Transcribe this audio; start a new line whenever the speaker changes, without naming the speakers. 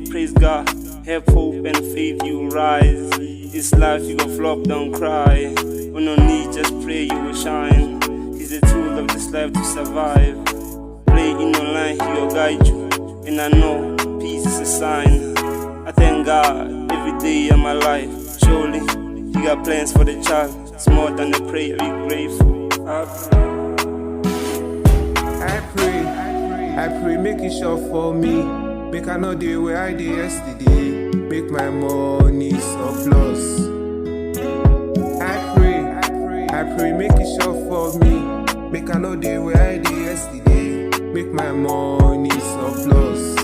praise God. Have hope and faith, you rise. This life you gon' flop, don't cry. On no need, just pray you will shine. He's the tool of this life to survive. Play in online, he will guide you. And I know peace is a sign. I thank God every day of my life. Surely he got plans for the child. It's more than a prayer, be grateful.
I pray, make it sure for me. Make I know the way I did yesterday. Make my money surplus. I pray, make it sure for me. Make I know the way I did yesterday. Make my money surplus.